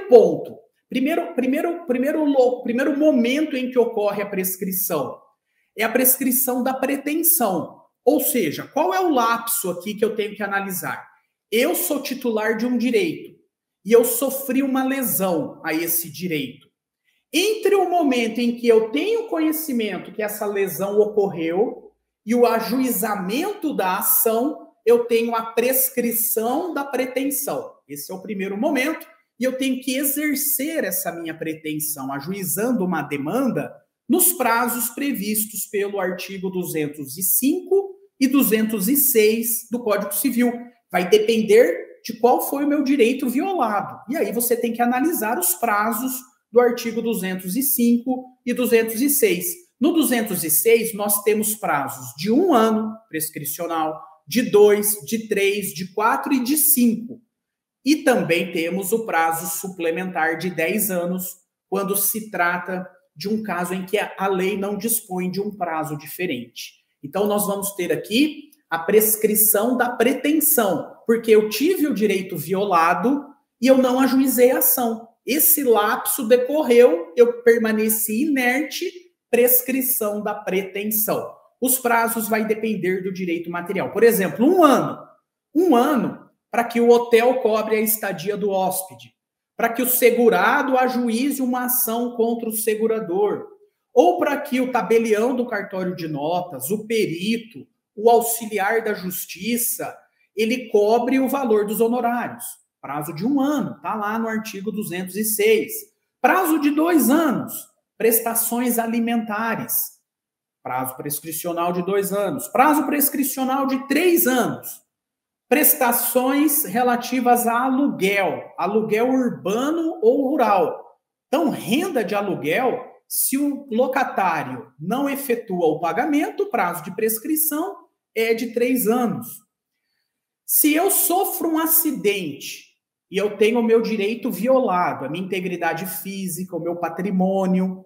ponto, primeiro momento em que ocorre a prescrição é a prescrição da pretensão. Ou seja, qual é o lapso aqui que eu tenho que analisar? Eu sou titular de um direito e eu sofri uma lesão a esse direito. Entre o momento em que eu tenho conhecimento que essa lesão ocorreu e o ajuizamento da ação, eu tenho a prescrição da pretensão. Esse é o primeiro momento e eu tenho que exercer essa minha pretensão, ajuizando uma demanda nos prazos previstos pelo artigo 205 e 206 do Código Civil. Vai depender de qual foi o meu direito violado. E aí você tem que analisar os prazos do artigo 205 e 206. No 206, nós temos prazos de 1 ano prescricional, de 2, de 3, de 4 e de 5. E também temos o prazo suplementar de 10 anos, quando se trata de um caso em que a lei não dispõe de um prazo diferente. Então, nós vamos ter aqui a prescrição da pretensão, porque eu tive o direito violado e eu não ajuizei a ação. Esse lapso decorreu, eu permaneci inerte, prescrição da pretensão. Os prazos vai depender do direito material. Por exemplo, 1 ano. 1 ano para que o hotel cobre a estadia do hóspede, para que o segurado ajuize uma ação contra o segurador, ou para que o tabelião do cartório de notas, o perito, o auxiliar da justiça, ele cobre o valor dos honorários. Prazo de 1 ano, está lá no artigo 206. Prazo de 2 anos, prestações alimentares. Prazo prescricional de 2 anos. Prazo prescricional de 3 anos. Prestações relativas a aluguel, aluguel urbano ou rural. Então, renda de aluguel, se o locatário não efetua o pagamento, o prazo de prescrição é de 3 anos. Se eu sofro um acidente e eu tenho o meu direito violado, a minha integridade física, o meu patrimônio,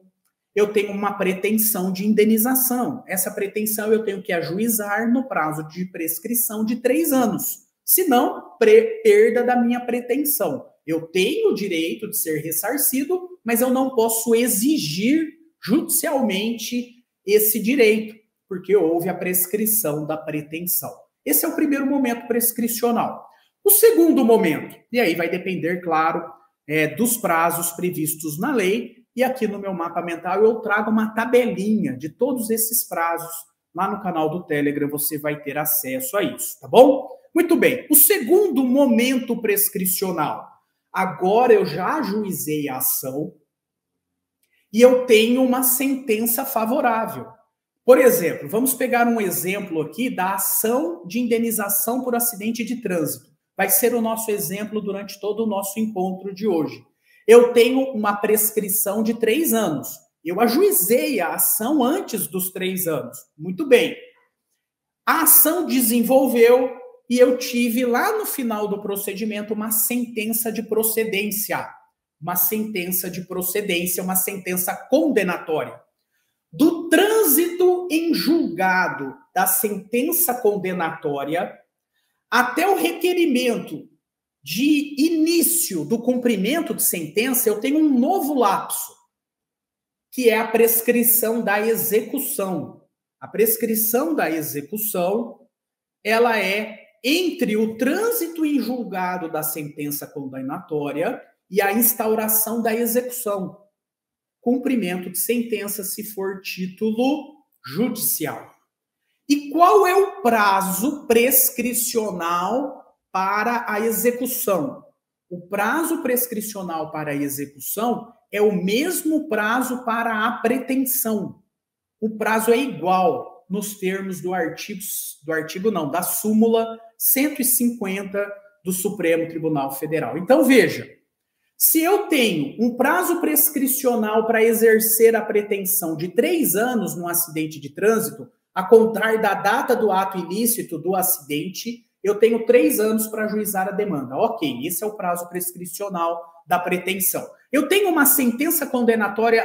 eu tenho uma pretensão de indenização. Essa pretensão eu tenho que ajuizar no prazo de prescrição de 3 anos. Senão, perda da minha pretensão. Eu tenho o direito de ser ressarcido, mas eu não posso exigir judicialmente esse direito, porque houve a prescrição da pretensão. Esse é o primeiro momento prescricional. O segundo momento, e aí vai depender, claro, dos prazos previstos na lei, e aqui no meu mapa mental eu trago uma tabelinha de todos esses prazos. Lá no canal do Telegram você vai ter acesso a isso, tá bom? Muito bem. O segundo momento prescricional. Agora eu já ajuizei a ação e eu tenho uma sentença favorável. Por exemplo, vamos pegar um exemplo aqui da ação de indenização por acidente de trânsito. Vai ser o nosso exemplo durante todo o nosso encontro de hoje. Eu tenho uma prescrição de 3 anos. Eu ajuizei a ação antes dos 3 anos. Muito bem. A ação desenvolveu e eu tive lá no final do procedimento uma sentença de procedência. Uma sentença de procedência, uma sentença condenatória. Do trânsito em julgado da sentença condenatória até o requerimento de início do cumprimento de sentença, eu tenho um novo lapso, que é a prescrição da execução. A prescrição da execução, ela é entre o trânsito em julgado da sentença condenatória e a instauração da execução. Cumprimento de sentença, se for título judicial. E qual é o prazo prescricional para a execução? O prazo prescricional para a execução é o mesmo prazo para a pretensão. O prazo é igual nos termos da súmula 150 do Supremo Tribunal Federal. Então, veja, se eu tenho um prazo prescricional para exercer a pretensão de 3 anos num acidente de trânsito, a contar da data do ato ilícito do acidente, eu tenho 3 anos para ajuizar a demanda. Ok, esse é o prazo prescricional da pretensão. Eu tenho uma sentença condenatória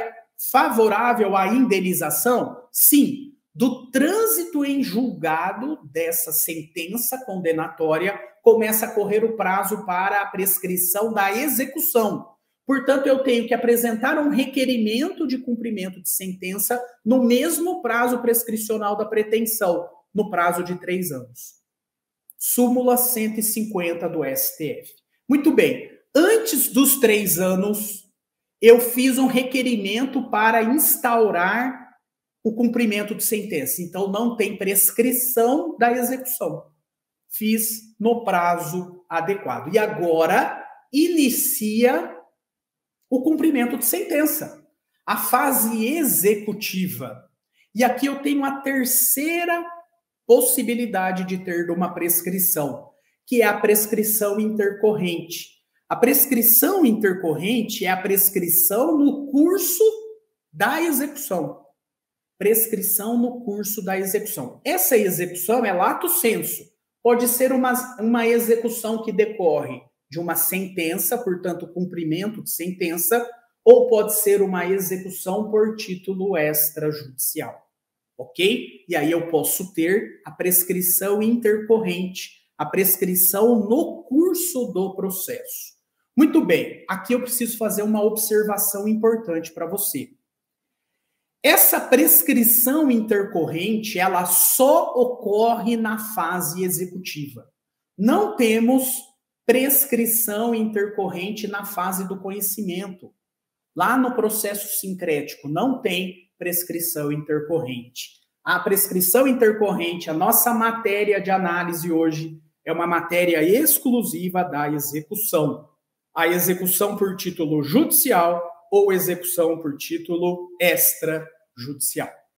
favorável à indenização? Sim. Do trânsito em julgado dessa sentença condenatória, começa a correr o prazo para a prescrição da execução. Portanto, eu tenho que apresentar um requerimento de cumprimento de sentença no mesmo prazo prescricional da pretensão, no prazo de 3 anos. Súmula 150 do STF. Muito bem. Antes dos 3 anos, eu fiz um requerimento para instaurar o cumprimento de sentença. Então, não tem prescrição da execução. Fiz no prazo adequado. E agora, inicia o cumprimento de sentença. A fase executiva. E aqui eu tenho a terceira possibilidade de ter uma prescrição, que é a prescrição intercorrente. A prescrição intercorrente é a prescrição no curso da execução. Prescrição no curso da execução. Essa execução é lato sensu. Pode ser uma execução que decorre de uma sentença, portanto, cumprimento de sentença, ou pode ser uma execução por título extrajudicial. Ok? E aí eu posso ter a prescrição intercorrente, a prescrição no curso do processo. Muito bem, aqui eu preciso fazer uma observação importante para você. Essa prescrição intercorrente, ela só ocorre na fase executiva. Não temos prescrição intercorrente na fase do conhecimento. Lá no processo sincrético não tem prescrição intercorrente. A prescrição intercorrente, a nossa matéria de análise hoje, é uma matéria exclusiva da execução. A execução por título judicial ou execução por título extrajudicial.